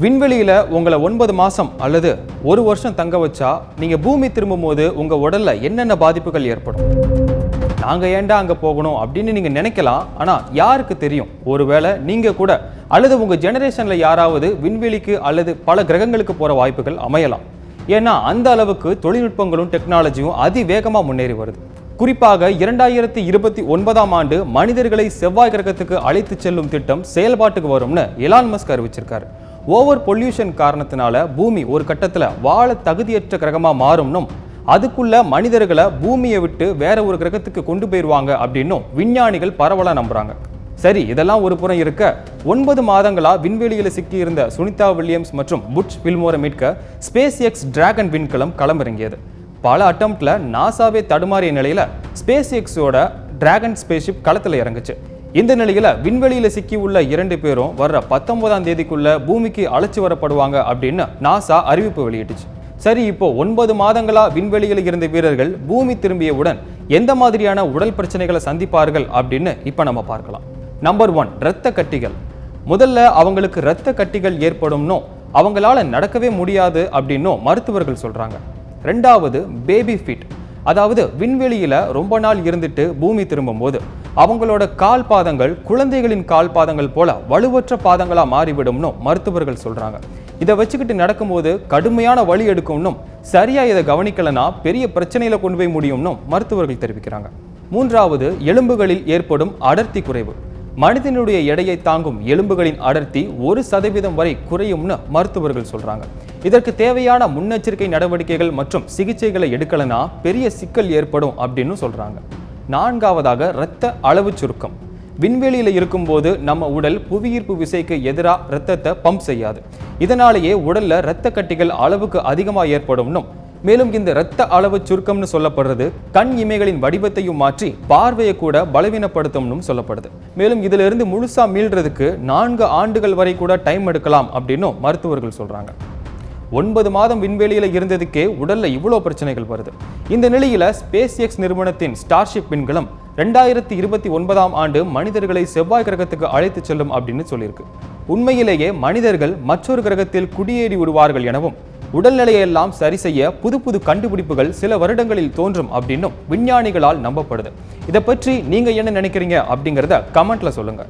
விண்வெளியில உங்களை 9 மாசம் அல்லது 1 வருஷம் தங்க வச்சா நீங்க பூமி திரும்பும் போது உங்க உடல்ல என்னென்ன பாதிப்புகள் ஏற்படும்? நாங்க ஏன்டா அங்க போகணும் அப்படின்னு நீங்க நினைக்கலாம். ஆனா யாருக்கு தெரியும், ஒருவேளை நீங்க கூட அல்லது உங்க ஜெனரேஷன்ல யாராவது விண்வெளிக்கு அல்லது பல கிரகங்களுக்கு போற வாய்ப்புகள் அமையலாம். ஏன்னா அந்த அளவுக்கு தொழில்நுட்பங்களும் டெக்னாலஜியும் அதிவேகமா முன்னேறி வருது. குறிப்பாக 2029ஆம் ஆண்டு மனிதர்களை செவ்வாய் கிரகத்துக்கு அழைத்து செல்லும் திட்டம் செயல்பாட்டுக்கு வரும்னு எலான் மஸ்க் அறிவிச்சிருக்காரு. ஓவர் பொல்யூஷன் காரணத்தினால பூமி ஒரு கட்டத்துல வாழ தகுதியற்ற கிரகமா மாறும்னும் அதுக்குள்ள மனிதர்களை பூமியை விட்டு வேற ஒரு கிரகத்துக்கு கொண்டு போயிருவாங்க அப்படின்னும் விஞ்ஞானிகள் பரவலா நம்புறாங்க. சரி, இதெல்லாம் ஒரு புறம் இருக்க, 9 மாதங்களா விண்வெளியில சிக்கி இருந்த சுனிதா வில்லியம்ஸ் மற்றும் புட்ச் வில்மோரை மீட்க ஸ்பேஸ் எக்ஸ் டிராகன் விண்கலம் களமிறங்கியது. பல அட்டம்ப்ட்ல நாசாவே தடுமாறிய நிலையில ஸ்பேஸ் எக்ஸோட டிராகன் ஸ்பேஸ்ஷிப் களத்துல இறங்குச்சு. இந்த நிலையில விண்வெளியில சிக்கி உள்ள 2 பேரும் வர்ற 19ஆம் தேதிக்குள்ள பூமிக்கு அழைச்சி வரப்படுவாங்க அப்படின்னு நாசா அறிவிப்பு வெளியிட்டுச்சு. சரி, இப்போ 9 மாதங்களா விண்வெளியில இருந்த வீரர்கள் பூமி திரும்பியவுடன் எந்த மாதிரியான உடல் பிரச்சனைகளை சந்திப்பார்கள் அப்படின்னு இப்ப நம்ம பார்க்கலாம். நம்பர் 1, இரத்த கட்டிகள். முதல்ல அவங்களுக்கு இரத்த கட்டிகள் ஏற்படும்னோ அவங்களால நடக்கவே முடியாது அப்படின்னும் மருத்துவர்கள் சொல்றாங்க. ரெண்டாவது, பேபி ஃபீட். அதாவது விண்வெளியில ரொம்ப நாள் இருந்துட்டு பூமி திரும்பும் போது அவங்களோட கால் பாதங்கள் குழந்தைகளின் கால் பாதங்கள் போல வலுவற்ற பாதங்களா மாறிவிடும்னு மருத்துவர்கள் சொல்றாங்க. இதை வச்சுக்கிட்டு நடக்கும்போது கடுமையான வலி எடுக்கும்னும் சரியா இதை கவனிக்கலனா பெரிய பிரச்சனையில கொண்டு போய் முடியும்னும் மருத்துவர்கள் தெரிவிக்கிறாங்க. மூன்றாவது, எலும்புகளில் ஏற்படும் அடர்த்தி குறைவு. மனிதனுடைய எடையை தாங்கும் எலும்புகளின் அடர்த்தி 1% வரை குறையும்னு மருத்துவர்கள் சொல்றாங்க. இதற்கு தேவையான முன்னெச்சரிக்கை நடவடிக்கைகள் மற்றும் சிகிச்சைகளை எடுக்கலனா பெரிய சிக்கல் ஏற்படும் அப்படின்னு சொல்றாங்க. நான்காவதாக, இரத்த அளவு சுருக்கம். விண்வெளியில இருக்கும்போது நம்ம உடல் புவியீர்ப்பு விசைக்கு எதிராக இரத்தத்தை பம்ப் செய்யாது. இதனாலேயே உடல்ல இரத்த கட்டிகள் அளவுக்கு அதிகமாக ஏற்படும்னும், மேலும் இந்த இரத்த அளவு சுருக்கம்னு சொல்லப்படுறது கண் இமைகளின் வடிவத்தையும் மாற்றி பார்வையை கூட பலவீனப்படுத்தும்னு சொல்லப்படுது. மேலும் இதுல இருந்து முழுசா மீள்றதுக்கு 4 ஆண்டுகள் வரை கூட டைம் எடுக்கலாம் அப்படின்னு மருத்துவர்கள் சொல்றாங்க. 9 மாதம் விண்வெளியில இருந்ததுக்கே உடல்ல இவ்வளோ பிரச்சனைகள் வருது. இந்த நிலையில ஸ்பேஸ் எக்ஸ் நிறுவனத்தின் ஸ்டார்ஷிப் விண்கலம் 2029ஆம் ஆண்டு மனிதர்களை செவ்வாய் கிரகத்துக்கு அழைத்து செல்லும் அப்படின்னு சொல்லியிருக்கு. உண்மையிலேயே மனிதர்கள் மற்றொரு கிரகத்தில் குடியேறி விடுவார்கள் எனவும் உடல்நிலையெல்லாம் சரி செய்ய புது புது கண்டுபிடிப்புகள் சில வருடங்களில் தோன்றும் அப்படின்னும் விஞ்ஞானிகளால் நம்பப்படுது. இதை பற்றி நீங்க என்ன நினைக்கிறீங்க அப்படிங்கிறத கமெண்ட்ல சொல்லுங்க.